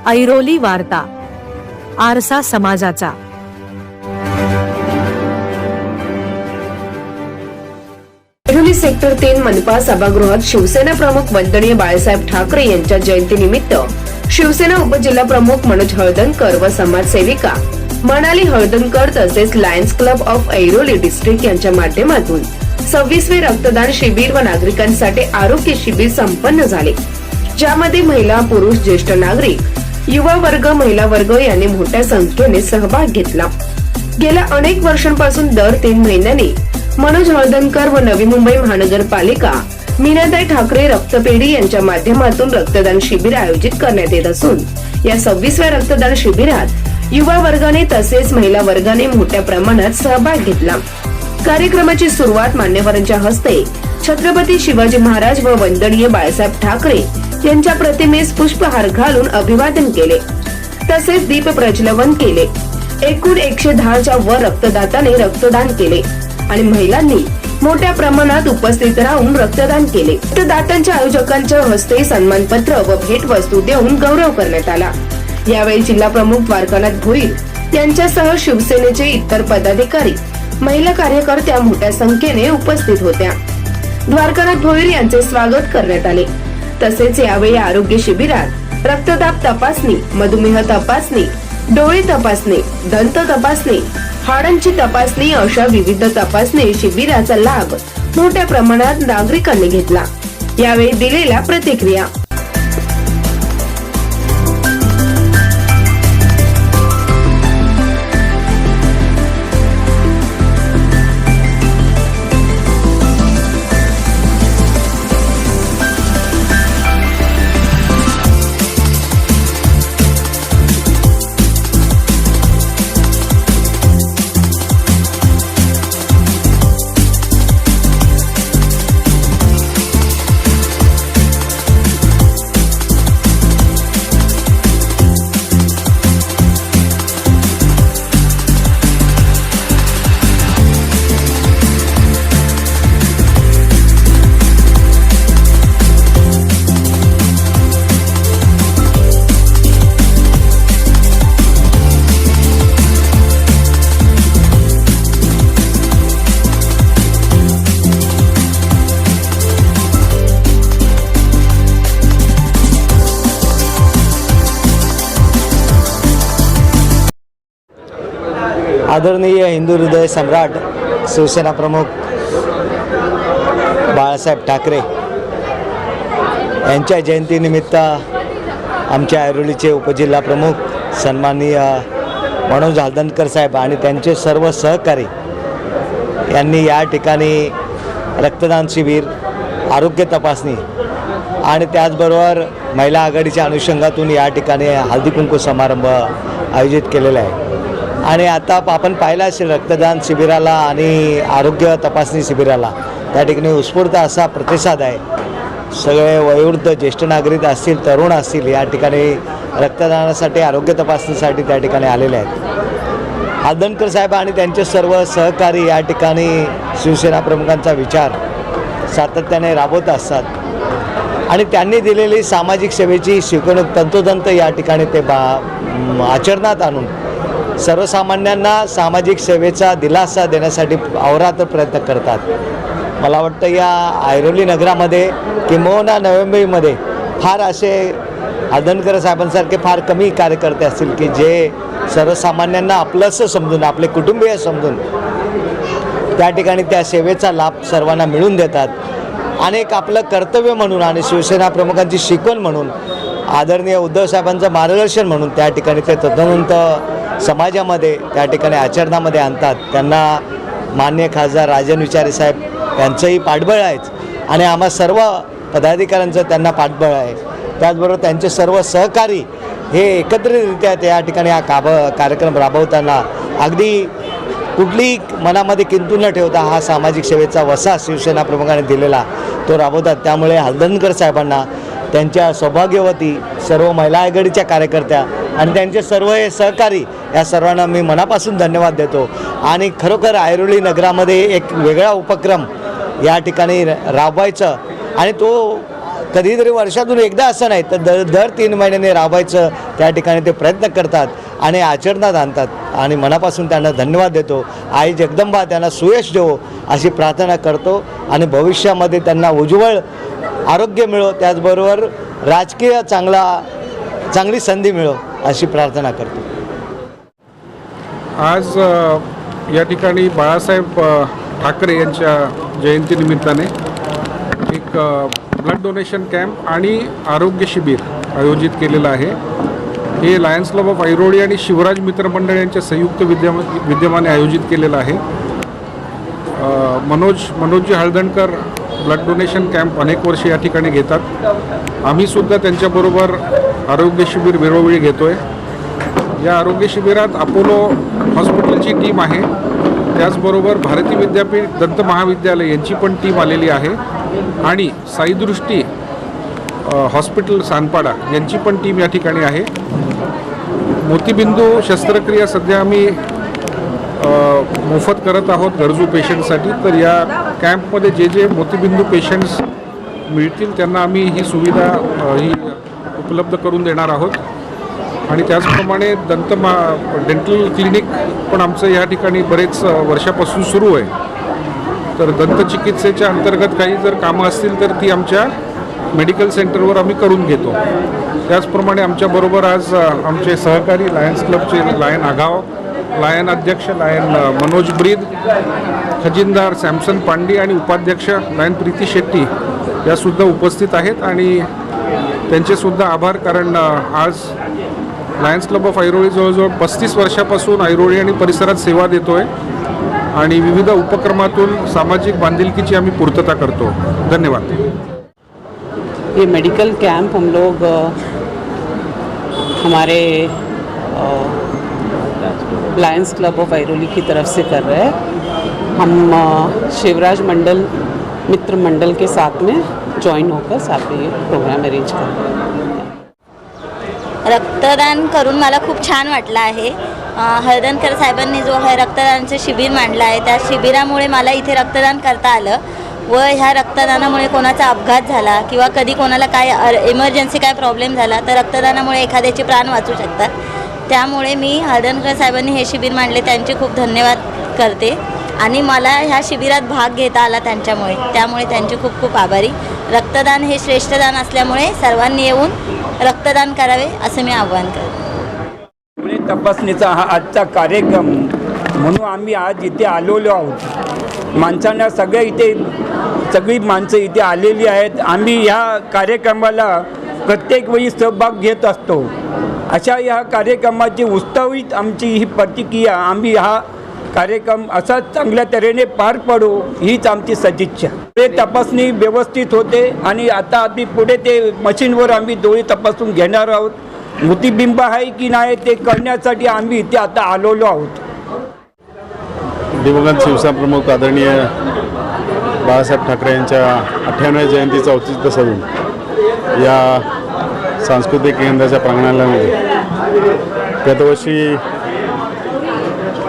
ऐरोली वार्ता, आरसा समाजाचा। ऐरोली सेक्टर 3 मनपा सभागृहात शिवसेना प्रमुख वंदनीय बाळासाहेब ठाकरे यांच्या जयंतीनिमित्त शिवसेना उपजिल्हा प्रमुख मनोज हळदणकर व समाजसेविका मनाली हळदणकर तसेच Lions Club of Airoli district यांच्या माध्यमातून 26वे रक्तदान शिबिर व नागरिकांसाठी आरोग्य शिबिर संपन्न झाले, ज्यामध्ये महिला, पुरुष, ज्येष्ठ नागरिक, युवा वर्ग, महिला वर्ग यांनी मोठ्या संख्येने सहभाग घेतला। गेल्या अनेक वर्षांपासून दर 3 महिन्यांनी मनोज हळदणकर व नवी मुंबई महानगरपालिका मीनाताई ठाकरे रक्तपेढी यांच्या माध्यमातून रक्तदान शिबिर आयोजित करण्यात येत असून या 26व्या रक्तदान शिबिरात युवा वर्गाने तसेच महिला वर्गाने मोठ्या प्रमाणात सहभाग घेतला। कार्यक्रमाची सुरुवात मान्यवरांच्या हस्ते छत्रपती शिवाजी महाराज व वंदनीय बाळासाहेब ठाकरे यांच्या प्रतिमेस पुष्पहार घालून अभिवादन केले, तसेच दीप प्रज्वलन केले। एकूण 110च्या वर रक्तदात्याने रक्तदान केले आणि महिलांनी मोठ्या प्रमाणात उपस्थित राहून रक्तदान केले। रक्तदात्यांच्या आयोजकांच्या हस्ते सन्मानपत्र व भेटवस्तू देऊन गौरव करण्यात आला। यावेळी जिल्हा प्रमुख द्वारकानाथ भोईर यांच्यासह शिवसेनेचे इतर पदाधिकारी, महिला कार्यकर्त्या मोठ्या संख्येने उपस्थित होत्या। द्वारकानाथ भोईर यांचे स्वागत करण्यात आले। तसेच यावेळी आरोग्य शिबिरात रक्तदाब तपासणी, मधुमेह तपासणी, डोळे तपासणी, दंत तपासणी, हाडांची तपासणी अशा विविध तपासणी शिबिराचा लाभ मोठ्या प्रमाणात नागरिकांनी घेतला। यावेळी दिलेल्या प्रतिक्रिया। आदरणीय हिंदू हृदय सम्राट शिवसेना प्रमुख बाळासाहेब ठाकरे यांच्या जयंतीनिमित्त आमच्या ऐरोलीचे उपजिल्हा प्रमुख सन्माननीय मनोज हळदणकर साहेब आणि त्यांचे सर्व सहकारी यांनी या ठिकाणी रक्तदान शिबिर, आरोग्य तपासणी आणि त्याचबरोबर महिला आघाडीच्या अनुषंगातून या ठिकाणी हळदी कुंकू समारंभ आयोजित केलेला आहे। आणि आता आपण पाहिलं असेल रक्तदान शिबिराला आणि आरोग्य तपासणी शिबिराला त्या ठिकाणी उत्स्फूर्त असा प्रतिसाद आहे। सगळे वयोवृद्ध, ज्येष्ठ नागरिक असतील, तरुण असतील, या ठिकाणी रक्तदानासाठी, आरोग्य तपासणीसाठी त्या ठिकाणी आलेले आहेत। हळदणकर साहेब आणि त्यांचे सर्व सहकारी या ठिकाणी शिवसेना प्रमुखांचा विचार सातत्याने राबवत असतात आणि त्यांनी दिलेली सामाजिक सेवेची शिकवणूक तंतोतंत या ठिकाणी ते आचरणात आणून सर्वसामान्यांना सामाजिक सेवेचा दिलासा देण्यासाठी अहोरात्र प्रयत्न करतात। मला वाटतं या ऐरोली नगरामध्ये किंबहुना नवी मुंबईमध्ये फार असे हळदणकर साहेबांसारखे फार कमी कार्यकर्ते असतील की जे सर्वसामान्यांना आपलंसं समजून, आपले कुटुंबीय समजून त्या ठिकाणी त्या सेवेचा लाभ सर्वांना मिळवून देतात। अनेक आपलं कर्तव्य म्हणून आणि शिवसेना प्रमुखांची शिकवण म्हणून, आदरणीय उद्धव साहेबांचं मार्गदर्शन म्हणून त्या ठिकाणी ते तदनंत समाजामध्ये त्या ठिकाणी आचरणामध्ये आणतात। त्यांना माननीय खासदार राजन विचारे साहेब यांचंही पाठबळ आहेच आणि आम्हा सर्व पदाधिकाऱ्यांचं त्यांना पाठबळ आहे। त्याचबरोबर त्यांचे सर्व सहकारी हे एकत्रितरित्या त्या ठिकाणी हा कार्यक्रम राबवताना अगदी कुठलीही मनामध्ये किंतु न ठेवता हा सामाजिक सेवेचा वसा शिवसेना प्रमुखांनी दिलेला तो राबवतात। त्यामुळे हळदणकर साहेबांना, त्यांच्या सौभाग्यवती सर्व महिला आघाडीच्या कार्यकर्त्या आणि त्यांचे सर्व हे सहकारी या सर्वांना मी मनापासून धन्यवाद देतो। आणि खरोखर ऐरोली नगरामध्ये एक वेगळा उपक्रम या ठिकाणी राबवायचं आणि तो कधीतरी वर्षातून एकदा असं नाही तर दर 3 महिन्याने राबवायचं त्या ठिकाणी ते प्रयत्न करतात आणि आचरणात आणतात आणि मनापासून त्यांना धन्यवाद देतो. आई जगदंबा त्यांना सुयश देवो अशी प्रार्थना करतो आणि भविष्यामध्ये त्यांना उज्ज्वल आरोग्य मिळो, त्याचबरोबर राजकीय चांगली संधी मिळो अशी प्रार्थना करतो. आज या ठिकाणी बाळासाहेब ठाकरे यांच्या जयंतीनिमित्ताने एक ब्लड डोनेशन कॅम्प आणि आरोग्य शिबिर आयोजित केलेलं आहे. हे लायन्स क्लब ऑफ ऐरोळी आणि शिवराज मित्रमंडळ यांच्या संयुक्त विद्यमाने आयोजित केलेलं आहे. Manojji Haldankar blood donation camp अनेक वर्षे या ठिकाणी घेतात. आम्हीसुद्धा त्यांच्याबरोबर आरोग्य शिबिर वेळोवेळी घेतो आहे. या आरोग्य शिबिरात अपोलो हॉस्पिटलची टीम आहे, त्याचबरोबर भारती विद्यापीठ दंत महाविद्यालय यांची पण टीम आलेली आहे आणि साईदृष्टी हॉस्पिटल सानपाडा यांची पण टीम या ठिकाणी आहे. मोतीबिंदू शस्त्रक्रिया सध्या आम्ही मोफत करत आहोत गरजू पेशंटसाठी. तर या कॅम्पमध्ये जे मोतीबिंदू पेशंट्स मिळतील त्यांना आम्ही ही सुविधा ही उपलब्ध करून देणार आहोत. आणि त्याचप्रमाणे डेंटल क्लिनिक पण आमचं या ठिकाणी बरेच वर्षापासून सुरू आहे. तर दंतचिकित्सेच्या अंतर्गत काही जर कामं असतील तर ती आमच्या मेडिकल सेंटरवर आम्ही करून घेतो. त्याचप्रमाणे आमच्याबरोबर आज आमचे सहकारी लायन्स क्लबचे लायन आघाव, लायन अध्यक्ष लायन मनोज ब्रीद, खजिनदार सॅमसन पांडी आणि उपाध्यक्ष लायन प्रीती शेट्टी यासुद्धा उपस्थित आहेत. आणि त्यांचेसुद्धा आभार, कारण आज लायन्स क्लब ऑफ ऐरोळी जवळजवळ 35 वर्षापासून ऐरोळी आणि परिसरात सेवा देतो आहे आणि विविध उपक्रमातून सामाजिक बांधिलकीची आम्ही पूर्तता करतो. धन्यवाद. ये मेडिकल कैंप हम लोग हमारे लायंस क्लब ऑफ ऐरोली की तरफ से कर रहे हैं. हम शिवराज मंडल मित्र मंडल के साथ में जॉइन होकर साथ में ये प्रोग्राम अरेंज कर रहे हैं. रक्तदान करून मला खूप छान वाटलं आहे. हळदणकर साहेबांनी जो आहे रक्तदानाचं शिबिर मांडलं आहे, त्या शिबिरामुळे मला इथे रक्तदान करता आलं व ह्या रक्तदानामुळे कोणाचा अपघात झाला किंवा कधी कोणाला काय इमर्जन्सी काय प्रॉब्लेम झाला तर रक्तदानामुळे एखाद्याचे प्राण वाचू शकतात. त्यामुळे मी हळदणकर साहेबांनी हे शिबिर मांडले त्यांचे खूप धन्यवाद करते आणि मला ह्या शिबिरात भाग घेता आला त्यांच्यामुळे, त्यामुळे त्यांचे खूप खूप आभारी. रक्तदान हे श्रेष्ठदान असल्यामुळे सर्वांनी येऊन रक्तदान करावे असं मी आवाहन करते. तपासणीचा हा आजचा कार्यक्रम म्हणून आम्ही आज इथे आलेलो आहोत. माणसांना सगळी माणसं इथे आलेली आहेत. आम्ही ह्या कार्यक्रमाला प्रत्येक वेळी सहभाग घेत असतो. अशा ह्या कार्यक्रमाची उत्सवित आमची ही प्रतिक्रिया, आम्ही हा कार्यक्रम असाच चांगल्या तऱ्हेने पार पडू हीच आमची सदिच्छा. ते तपासणी व्यवस्थित होते आणि आता आधी पुढे ते मशीनवर आम्ही डोळे तपासून घेणार आहोत. मोतीबिंब आहे की नाही ते करण्यासाठी आम्ही इथे आता आलेलो आहोत. दिवंगत शिवसेनाप्रमुख आदरणीय बाळासाहेब ठाकरे यांच्या 98व्या जयंतीचं औचित्य साधून या सांस्कृतिक केंद्राच्या प्रांगणालयामध्ये गतवर्षी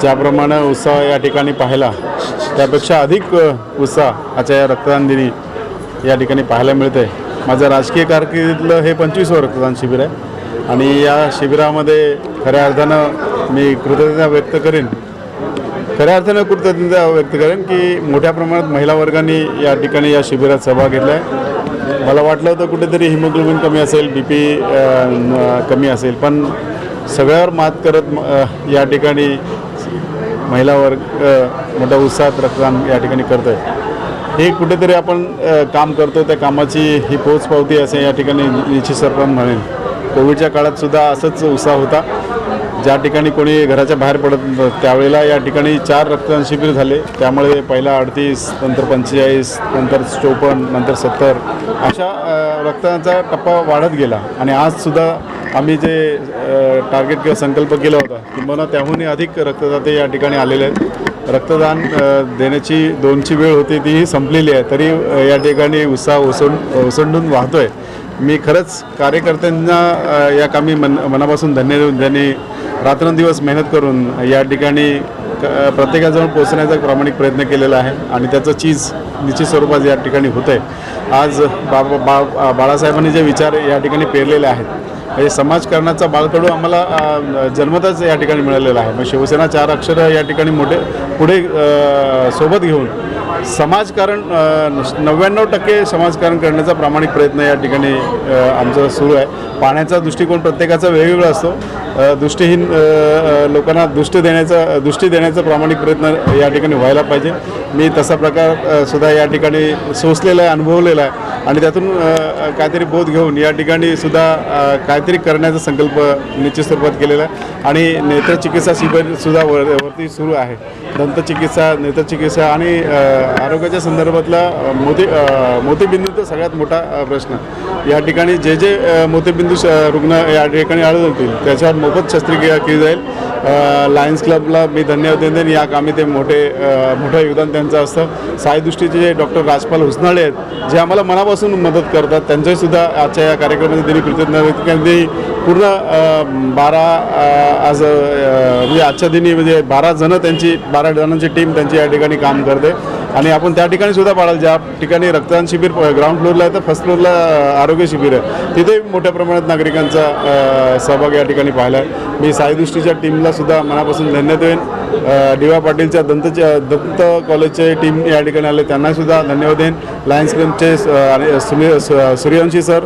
ज्याप्रमाणे उत्साह या ठिकाणी पाहायला त्यापेक्षा अधिक उत्साह आजच्या या रक्तदान दिनी या ठिकाणी पाहायला मिळते. माझं राजकीय कारकिर्दीतलं हे 25वं रक्तदान शिबिर आहे आणि या शिबिरामध्ये खऱ्या अर्थानं मी कृतज्ञता व्यक्त करेन की मोठ्या प्रमाणात महिला वर्गाने या ठिकाणी या शिबिरात सहभाग घेतला आहे. मला वाटलं होतं कुठेतरी हिमोग्लोबिन कमी असेल, BP कमी असेल, पण सगळ्यावर मात करत या ठिकाणी महिला वर्ग मोठ्या उत्साहात रक्तदान या ठिकाणी करतो आहे. हे कुठेतरी आपण काम करतो त्या कामाची ही पोचपावती असे या ठिकाणी निश्चित सरपंच म्हणेन. कोविडच्या काळातसुद्धा असंच उत्साह होता. ज्या ठिकाणी कोणी घराच्या बाहेर पडत नव्हतं त्यावेळेला या ठिकाणी 4 रक्तदान शिबिर झाले. त्यामुळे पहिला 38, नंतर 45, नंतर 54, नंतर 70 अशा रक्तदानाचा टप्पा वाढत गेला आणि आजसुद्धा आम्ही जे टार्गेट किंवा संकल्प केला होता किंवा त्याहूनही अधिक रक्तदाते या ठिकाणी आलेले आहेत. रक्तदान देण्याची 2ची वेळ होती तीही संपलेली आहे, तरी या ठिकाणी उत्साह ओसंडून वाहतो आहे. मी खरंच कार्यकर्त्यांना या कामी मनापासून धन्यवाद. त्यांनी रात्रंदिवस मेहनत करून या ठिकाणी प्रत्येकाजवळ पोहोचण्याचा प्रामाणिक प्रयत्न केलेला आहे आणि त्याचं चीज निश्चित स्वरूपात या ठिकाणी होतं आहे. आज बाळासाहेबांनी जे विचार या ठिकाणी पेरलेले आहेत, म्हणजे समाजकारणाचा बाळकडू आम्हाला जन्मताच या ठिकाणी मिळालेला आहे. मग शिवसेना 4 अक्षर या ठिकाणी पुढे सोबत घेऊन समाजकारण 99% समाजकारण करण्याचा प्रामाणिक प्रयत्न या ठिकाणी आमचा सुरू आहे. पाहण्याचा दृष्टिकोन प्रत्येकाचा वेगवेगळा असतो. दृष्टीहीन लोकांना दृष्टी देण्याचा प्रामाणिक प्रयत्न या ठिकाणी व्हायला पाहिजे. मी तसा प्रकार सुद्धा या ठिकाणी सोसलेला आहे, अनुभवलेला आहे आणि त्यातून काहीतरी बोध घेऊन या ठिकाणी सुद्धा काहीतरी करण्याचा संकल्प निश्चित स्वरूपात केलेला आहे. आणि नेत्रचिकित्सा शिबिरसुद्धा वरती सुरू आहे. दंतचिकित्सा, नेत्रचिकित्सा आणि आरोग्याच्या संदर्भातला मोतीबिंदू तर सगळ्यात मोठा प्रश्न. या ठिकाणी जे मोतीबिंदू रुग्ण या ठिकाणी आढळतील त्याच्यावर मोफत शस्त्रक्रिया केली जाईल. लायन्स क्लबला मी धन्यवाद देईन. या कामी ते मोठं योगदान त्यांचं असतं. सायदृष्टीचे जे डॉक्टर राजपाल हुसनाळे आहेत, जे आम्हाला मनापासून मदत करतात, त्यांचंसुद्धा आजच्या या कार्यक्रमामध्ये त्यांनी कृतज्ञता व्यक्त केली. पूर्ण 12 आज म्हणजे आजच्या दिनी म्हणजे 12 जणांची टीम त्यांची या ठिकाणी काम करते. आणि आपण त्या ठिकाणी सुद्धा पाळाल, ज्या ठिकाणी रक्तदान शिबिर ग्राउंड फ्लोअरला आहे तर फर्स्ट फ्लोअरला आरोग्य शिबिर आहे, तिथे मोठ्या प्रमाणात नागरिकांचा सहभाग या ठिकाणी पाहिला आहे. मी सायदृष्टीच्या टीमला सुद्धा मनापासून धन्यवाद देईन. DY पाटीलच्या दंत कॉलेजचे टीम या ठिकाणी आले, त्यांना सुद्धा धन्यवाद देईन. लायन्स क्लबचे सूर्यवंशी सर,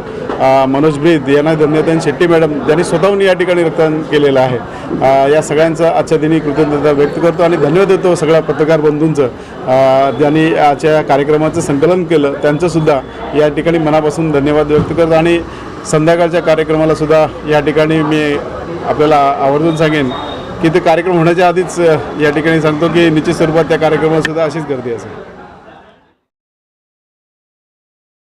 मनोज ब्रीद यांना धन्यवाद देईन. शेट्टी मॅडम ज्यांनी स्वतःहून या ठिकाणी रक्तदान केलेलं आहे. या सगळ्यांचा आजच्या दिनी कृतज्ञता व्यक्त करतो आणि धन्यवाद देतो सगळ्या पत्रकार बंधूंचं, ज्यांनी आजच्या कार्यक्रमाचं संकलन केलं, त्यांचंसुद्धा या ठिकाणी मनापासून धन्यवाद व्यक्त करतो. आणि संध्याकाळच्या कार्यक्रमाला सुद्धा या ठिकाणी मी आपल्याला आवर्जून सांगेन की ते कार्यक्रम होण्याच्या आधीच या ठिकाणी सांगतो की निश्चित स्वरूपात त्या कार्यक्रमात सुद्धा अशीच गर्दी असेल.